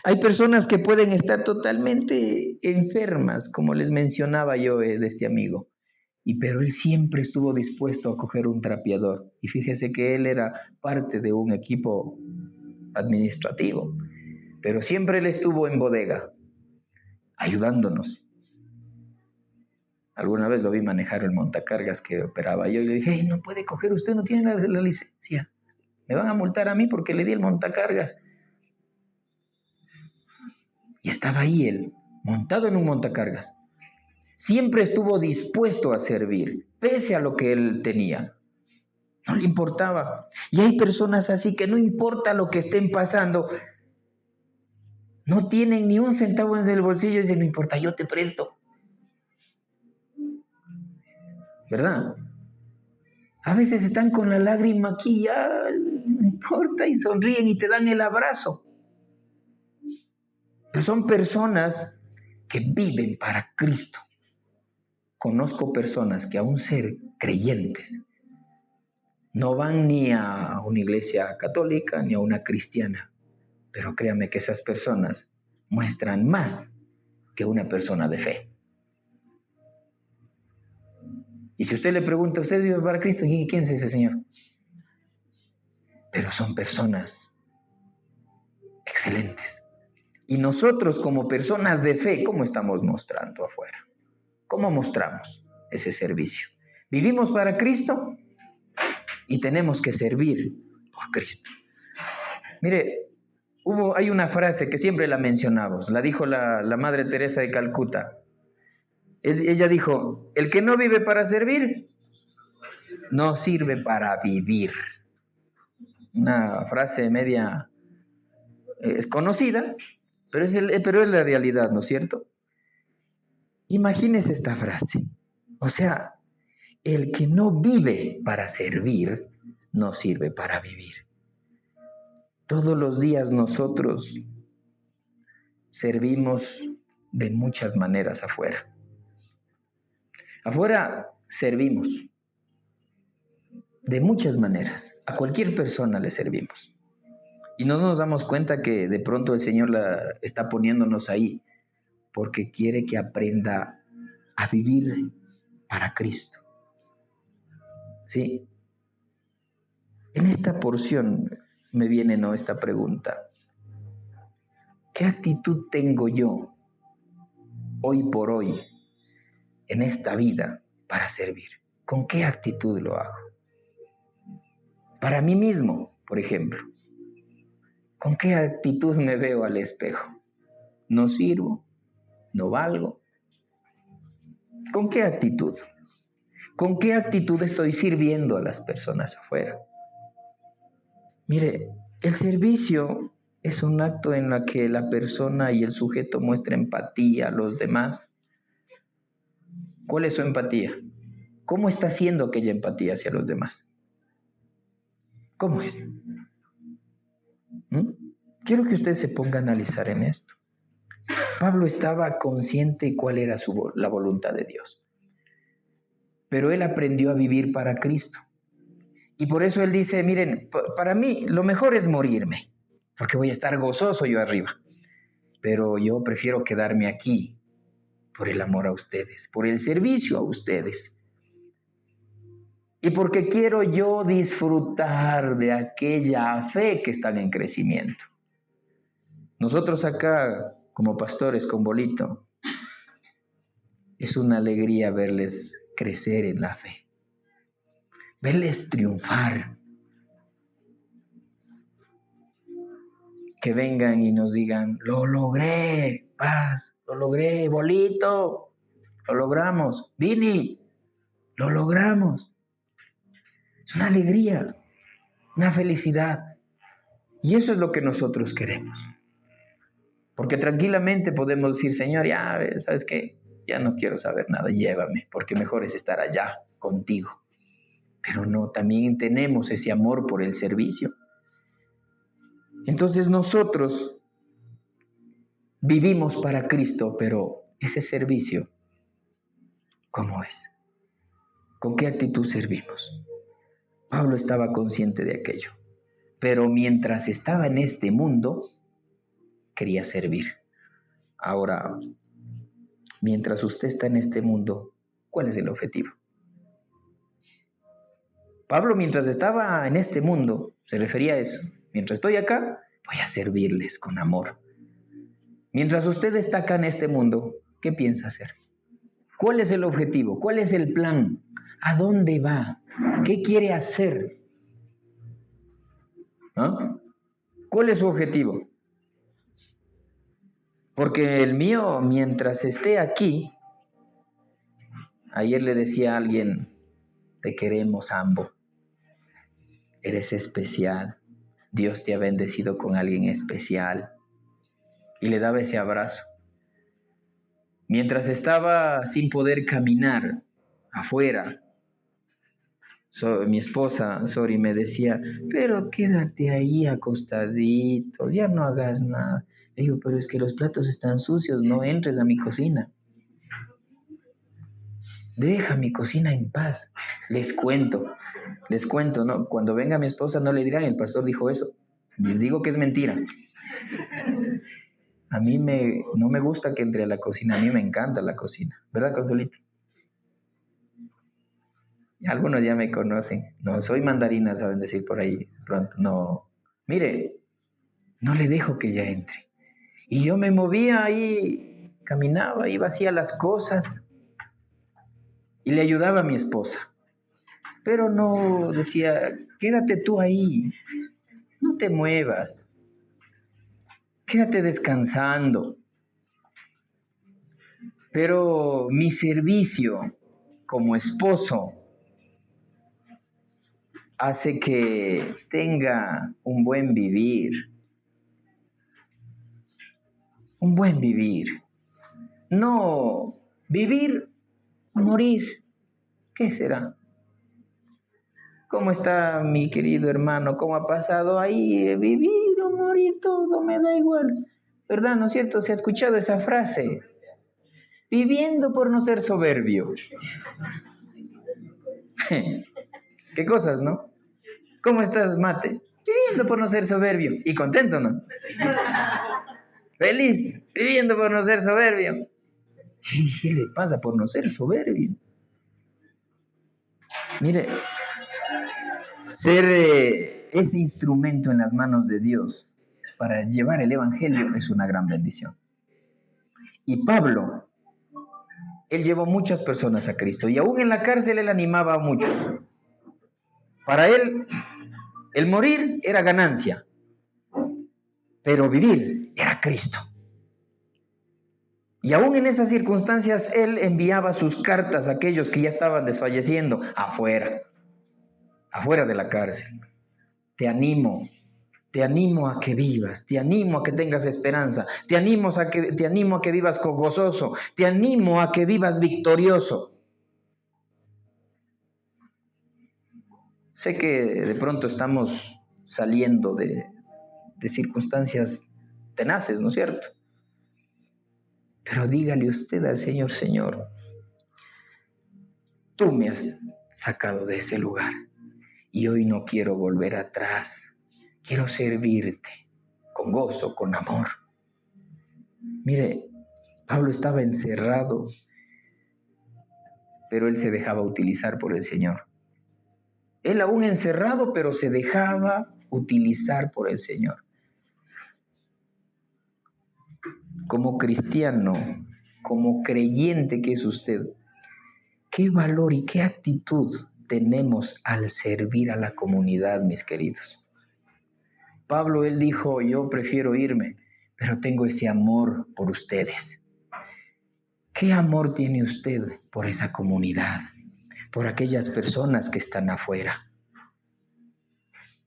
Hay personas que pueden estar totalmente enfermas, como les mencionaba yo de este amigo, pero él siempre estuvo dispuesto a coger un trapeador. Y fíjese que él era parte de un equipo administrativo, pero siempre él estuvo en bodega, ayudándonos. Alguna vez lo vi manejar el montacargas que operaba yo y le dije, hey, no puede coger, usted no tiene la licencia. Me van a multar a mí porque le di el montacargas. Y estaba ahí él, montado en un montacargas. Siempre estuvo dispuesto a servir, pese a lo que él tenía. No le importaba. Y hay personas así que no importa lo que estén pasando, no tienen ni un centavo en el bolsillo y dicen, no importa, yo te presto. ¿Verdad? A veces están con la lágrima aquí, ya no importa, y sonríen y te dan el abrazo. Pero son personas que viven para Cristo. Conozco personas que aún ser creyentes no van ni a una iglesia católica ni a una cristiana, pero créame que esas personas muestran más que una persona de fe. Y si usted le pregunta, ¿usted vive para Cristo? ¿Quién es ese señor? Pero son personas excelentes. Y nosotros como personas de fe, ¿cómo estamos mostrando afuera? ¿Cómo mostramos ese servicio? ¿Vivimos para Cristo? Y tenemos que servir por Cristo. Mire, hay una frase que siempre la mencionamos, la dijo la Madre Teresa de Calcuta. Ella dijo, el que no vive para servir, no sirve para vivir. Una frase media es conocida, pero es la realidad, ¿no es cierto? Imagínese esta frase. O sea, el que no vive para servir, no sirve para vivir. Todos los días nosotros servimos de muchas maneras afuera. Afuera servimos de muchas maneras. A cualquier persona le servimos. Y no nos damos cuenta que de pronto el Señor la está poniéndonos ahí porque quiere que aprenda a vivir para Cristo. ¿Sí? En esta porción me viene esta pregunta. ¿Qué actitud tengo yo hoy por hoy en esta vida para servir? ¿Con qué actitud lo hago? Para mí mismo, por ejemplo. ¿Con qué actitud me veo al espejo? ¿No sirvo? ¿No valgo? ¿Con qué actitud? ¿Con qué actitud estoy sirviendo a las personas afuera? Mire, el servicio es un acto en el que la persona y el sujeto muestra empatía a los demás. ¿Cuál es su empatía? ¿Cómo está haciendo aquella empatía hacia los demás? ¿Cómo es? Quiero que usted se ponga a analizar en esto. Pablo estaba consciente cuál era la voluntad de Dios. Pero él aprendió a vivir para Cristo. Y por eso él dice, miren, para mí lo mejor es morirme, porque voy a estar gozoso yo arriba. Pero yo prefiero quedarme aquí por el amor a ustedes, por el servicio a ustedes. Y porque quiero yo disfrutar de aquella fe que está en crecimiento. Nosotros acá, como pastores con Bolito, es una alegría verles crecer en la fe, verles triunfar. Que vengan y nos digan, lo logré, Paz, lo logré, Bolito, lo logramos, Vini, lo logramos. Es una alegría, una felicidad. Y eso es lo que nosotros queremos. Porque tranquilamente podemos decir, Señor, ya, ¿sabes qué? ya no quiero saber nada, llévame, porque mejor es estar allá contigo. Pero no, también tenemos ese amor por el servicio. Entonces nosotros vivimos para Cristo, pero ese servicio, ¿cómo es? ¿Con qué actitud servimos? Pablo estaba consciente de aquello, pero mientras estaba en este mundo, quería servir. Ahora, mientras usted está en este mundo, ¿cuál es el objetivo? Pablo, mientras estaba en este mundo, se refería a eso. Mientras estoy acá, voy a servirles con amor. Mientras usted está acá en este mundo, ¿qué piensa hacer? ¿Cuál es el objetivo? ¿Cuál es el plan? ¿A dónde va? ¿Qué quiere hacer? ¿Ah? ¿Cuál es su objetivo? Porque el mío, mientras esté aquí, ayer le decía a alguien, te queremos, Ambo. Eres especial. Dios te ha bendecido con alguien especial. Y le daba ese abrazo. Mientras estaba sin poder caminar afuera, mi esposa, Sori, me decía, pero quédate ahí acostadito, ya no hagas nada. Le digo, pero es que los platos están sucios, no entres a mi cocina. Deja mi cocina en paz. Les cuento, ¿no? Cuando venga mi esposa no le dirán, el pastor dijo eso. Les digo que es mentira. A mí no me gusta que entre a la cocina, a mí me encanta la cocina. ¿Verdad, Consolito? Algunos ya me conocen. No, soy mandarina, saben decir por ahí pronto. No, mire, no le dejo que ella entre. Y yo me movía ahí, caminaba, iba hacía las cosas y le ayudaba a mi esposa. Pero no decía, quédate tú ahí, no te muevas, quédate descansando. Pero mi servicio como esposo hace que tenga un buen vivir. Un buen vivir. No vivir, morir. ¿Qué será? ¿Cómo está mi querido hermano? ¿Cómo ha pasado ahí? Vivir o morir, todo me da igual. ¿Verdad? ¿No es cierto? ¿Se ha escuchado esa frase? Viviendo por no ser soberbio. ¿Qué cosas, no? ¿Cómo estás, Mate? Viviendo por no ser soberbio. ¿Y contento, no? Feliz, viviendo por no ser soberbio. ¿Qué le pasa por no ser soberbio? Mire, ser ese instrumento en las manos de Dios para llevar el Evangelio es una gran bendición. Y Pablo, él llevó muchas personas a Cristo y aún en la cárcel él animaba a muchos. Para él, el morir era ganancia, pero vivir era Cristo. Y aún en esas circunstancias, él enviaba sus cartas a aquellos que ya estaban desfalleciendo afuera de la cárcel. Te animo a que vivas, te animo a que tengas esperanza, te animo a que vivas gozoso, te animo a que vivas victorioso. Sé que de pronto estamos saliendo de circunstancias tenaces, ¿no es cierto? Pero dígale usted al Señor, Señor, tú me has sacado de ese lugar y hoy no quiero volver atrás. Quiero servirte con gozo, con amor. Mire, Pablo estaba encerrado, pero él se dejaba utilizar por el Señor. Él aún encerrado, pero se dejaba utilizar por el Señor. Como cristiano, como creyente que es usted, ¿qué valor y qué actitud tenemos al servir a la comunidad, mis queridos? Pablo, él dijo, yo prefiero irme, pero tengo ese amor por ustedes. ¿Qué amor tiene usted por esa comunidad, por aquellas personas que están afuera?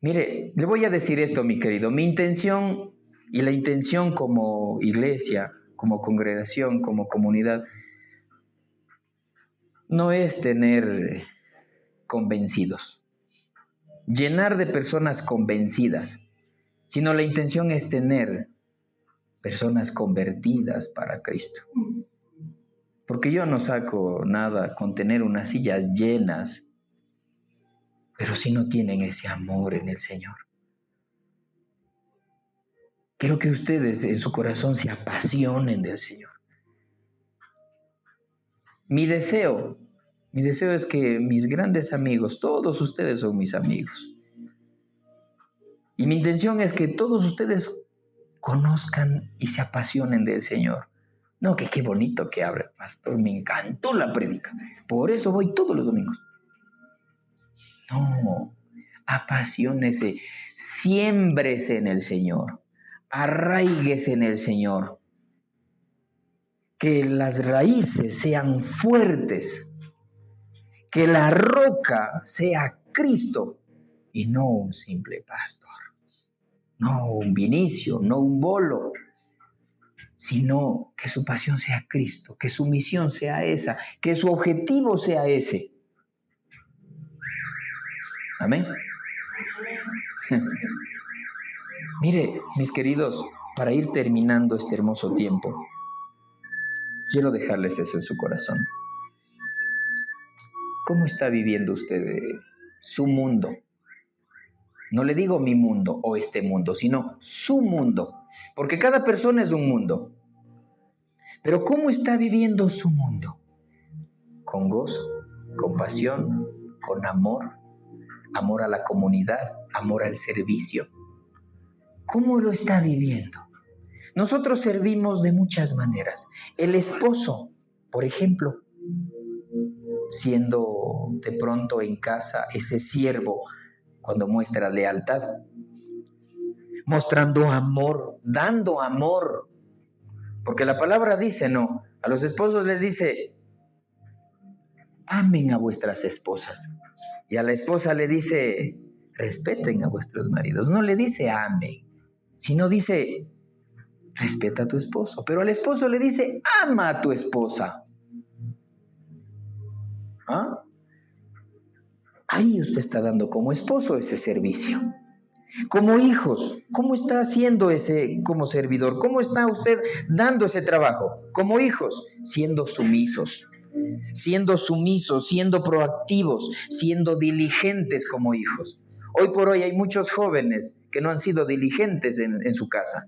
Mire, le voy a decir esto, mi querido, mi intención y la intención como iglesia, como congregación, como comunidad, no es tener convencidos, llenar de personas convencidas, sino la intención es tener personas convertidas para Cristo. Porque yo no saco nada con tener unas sillas llenas, pero si no tienen ese amor en el Señor. Quiero que ustedes en su corazón se apasionen del Señor. Mi deseo es que mis grandes amigos, todos ustedes son mis amigos. Y mi intención es que todos ustedes conozcan y se apasionen del Señor. No, que qué bonito que habla el pastor, me encantó la prédica. Por eso voy todos los domingos. No, apasionese, siémbrese en el Señor, arraíguese en el Señor. Que las raíces sean fuertes, que la roca sea Cristo y no un simple pastor, no un vinicio, no un bolo, sino que su pasión sea Cristo, que su misión sea esa, que su objetivo sea ese. Amén. Mire, mis queridos, para ir terminando este hermoso tiempo, quiero dejarles eso en su corazón. ¿Cómo está viviendo usted su mundo? No le digo mi mundo o este mundo, sino su mundo, porque cada persona es un mundo. Pero ¿cómo está viviendo su mundo? Con gozo, con pasión, con amor, amor a la comunidad, amor al servicio. ¿Cómo lo está viviendo? Nosotros servimos de muchas maneras. El esposo, por ejemplo, siendo de pronto en casa ese siervo cuando muestra lealtad, mostrando amor, dando amor. Porque la palabra dice, no, a los esposos les dice, amen a vuestras esposas. Y a la esposa le dice, respeten a vuestros maridos. No le dice amen, sino dice, respeta a tu esposo. Pero al esposo le dice, ama a tu esposa. ¿Ah? Ahí usted está dando como esposo ese servicio. Como hijos, ¿cómo está haciendo ese como servidor? ¿Cómo está usted dando ese trabajo? Como hijos, siendo sumisos, siendo proactivos, siendo diligentes como hijos. Hoy por hoy hay muchos jóvenes que no han sido diligentes en su casa,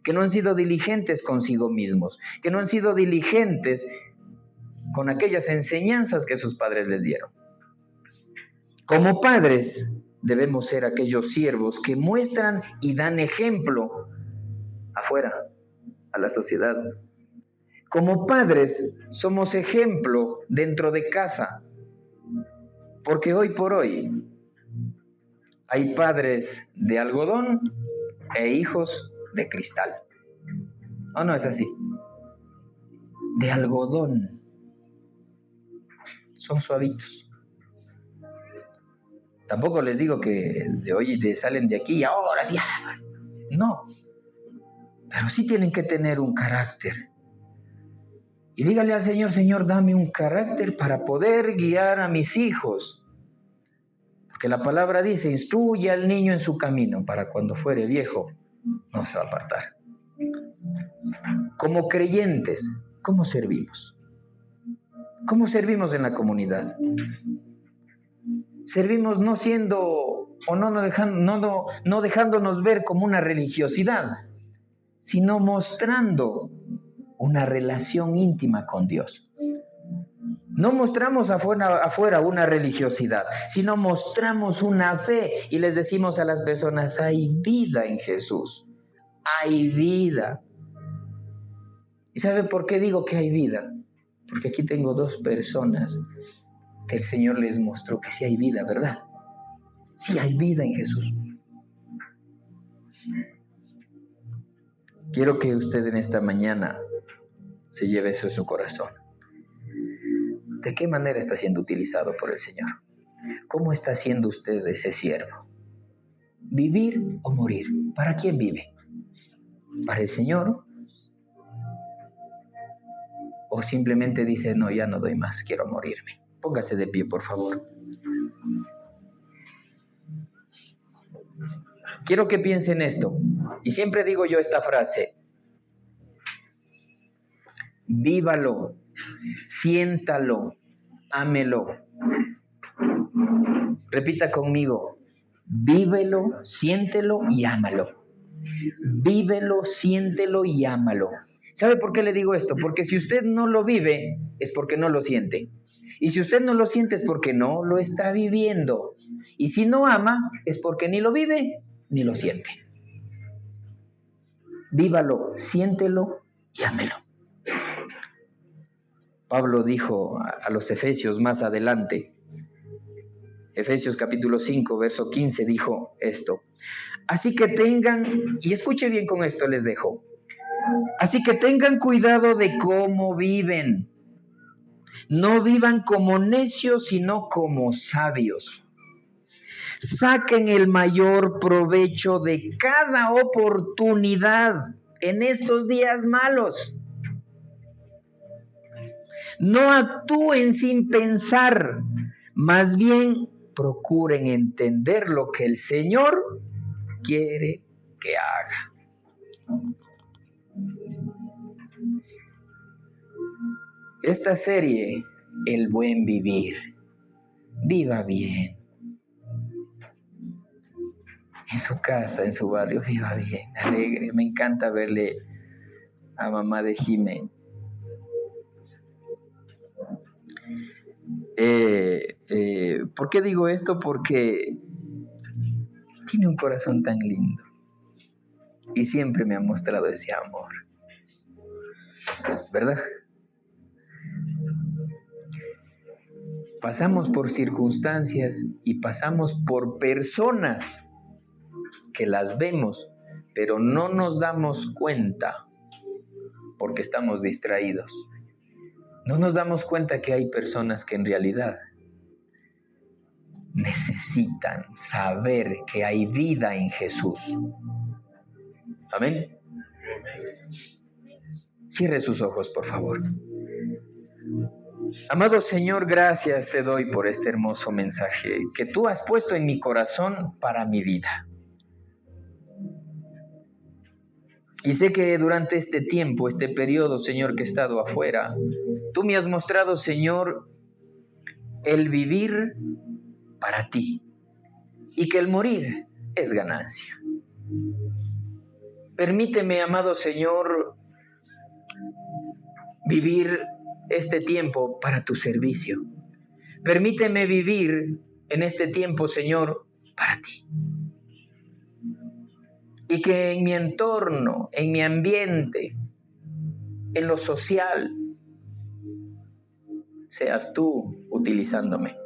que no han sido diligentes consigo mismos, que no han sido diligentes con aquellas enseñanzas que sus padres les dieron. Como padres, debemos ser aquellos siervos que muestran y dan ejemplo afuera, a la sociedad. Como padres, somos ejemplo dentro de casa, porque hoy por hoy hay padres de algodón e hijos de cristal. ¿O no es así? De algodón. Son suavitos. Tampoco les digo que de hoy salen de aquí y ahora sí. No. Pero sí tienen que tener un carácter. Y dígale al Señor, Señor, dame un carácter para poder guiar a mis hijos. Porque la palabra dice, instruye al niño en su camino, para cuando fuere viejo, no se va a apartar. Como creyentes, ¿cómo servimos? ¿Cómo servimos en la comunidad? Servimos no siendo o no dejándonos ver como una religiosidad, sino mostrando una relación íntima con Dios. No mostramos afuera una religiosidad, sino mostramos una fe y les decimos a las personas, hay vida en Jesús, hay vida. ¿Y sabe por qué digo que hay vida? Porque aquí tengo dos personas que el Señor les mostró que sí hay vida, ¿verdad? Sí hay vida en Jesús. Quiero que usted en esta mañana se lleve eso en su corazón. ¿De qué manera está siendo utilizado por el Señor? ¿Cómo está siendo usted ese siervo? ¿Vivir o morir? ¿Para quién vive? ¿Para el Señor o simplemente dice, no, ya no doy más, quiero morirme. Póngase de pie, por favor. Quiero que piensen esto, y siempre digo yo esta frase: vívalo, siéntalo, ámelo. Repita conmigo: vívelo, siéntelo y ámalo. Vívelo, siéntelo y ámalo. ¿Sabe por qué le digo esto? Porque si usted no lo vive, es porque no lo siente. Y si usted no lo siente, es porque no lo está viviendo. Y si no ama, es porque ni lo vive, ni lo siente. Vívalo, siéntelo y ámelo. Pablo dijo a los Efesios más adelante, Efesios capítulo 5, verso 15, dijo esto: así que tengan, y escuche bien con esto les dejo, así que tengan cuidado de cómo viven. No vivan como necios, sino como sabios. Saquen el mayor provecho de cada oportunidad en estos días malos. No actúen sin pensar, más bien procuren entender lo que el Señor quiere que haga. Esta serie, El Buen Vivir. Viva bien. En su casa, en su barrio, viva bien, alegre. Me encanta verle a mamá de Jimé. ¿Por qué digo esto? Porque tiene un corazón tan lindo y siempre me ha mostrado ese amor, ¿verdad? Pasamos por circunstancias y pasamos por personas que las vemos, pero no nos damos cuenta porque estamos distraídos. No nos damos cuenta que hay personas que en realidad necesitan saber que hay vida en Jesús. Amén. Cierre sus ojos, por favor. Amado Señor, gracias te doy por este hermoso mensaje que tú has puesto en mi corazón para mi vida. Y sé que durante este tiempo, este periodo, Señor, que he estado afuera, tú me has mostrado, Señor, el vivir para ti y que el morir es ganancia. Permíteme, amado Señor, vivir este tiempo para tu servicio. Permíteme vivir en este tiempo, Señor, para ti. Y que en mi entorno, en mi ambiente, en lo social, seas tú utilizándome.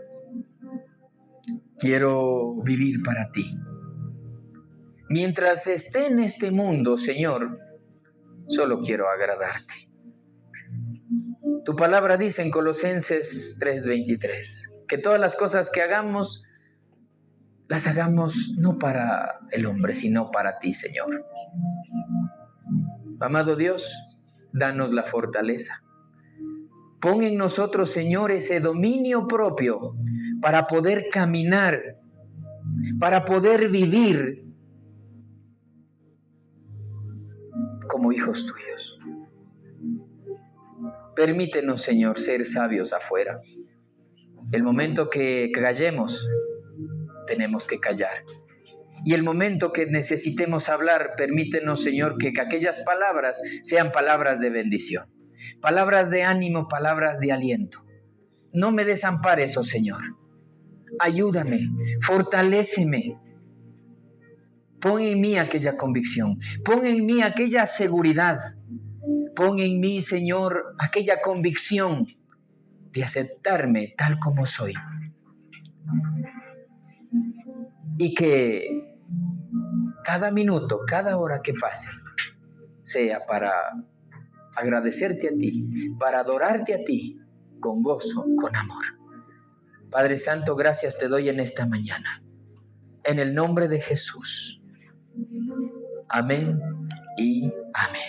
Quiero vivir para ti. Mientras esté en este mundo, Señor, solo quiero agradarte. Tu palabra dice en Colosenses 3:23 que todas las cosas que hagamos, las hagamos no para el hombre, sino para ti, Señor. Amado Dios, danos la fortaleza. Pon en nosotros, Señor, ese dominio propio para poder caminar, para poder vivir como hijos tuyos. Permítenos, Señor, ser sabios afuera. El momento que callemos, tenemos que callar. Y el momento que necesitemos hablar, permítenos, Señor, que aquellas palabras sean palabras de bendición, palabras de ánimo, palabras de aliento. No me desampares, oh Señor. Ayúdame, fortaléceme. Pon en mí aquella convicción, pon en mí aquella seguridad, pon en mí, Señor, aquella convicción de aceptarme tal como soy. Y que cada minuto, cada hora que pase, sea para agradecerte a ti, para adorarte a ti, con gozo, con amor. Padre Santo, gracias te doy en esta mañana. En el nombre de Jesús. Amén y amén.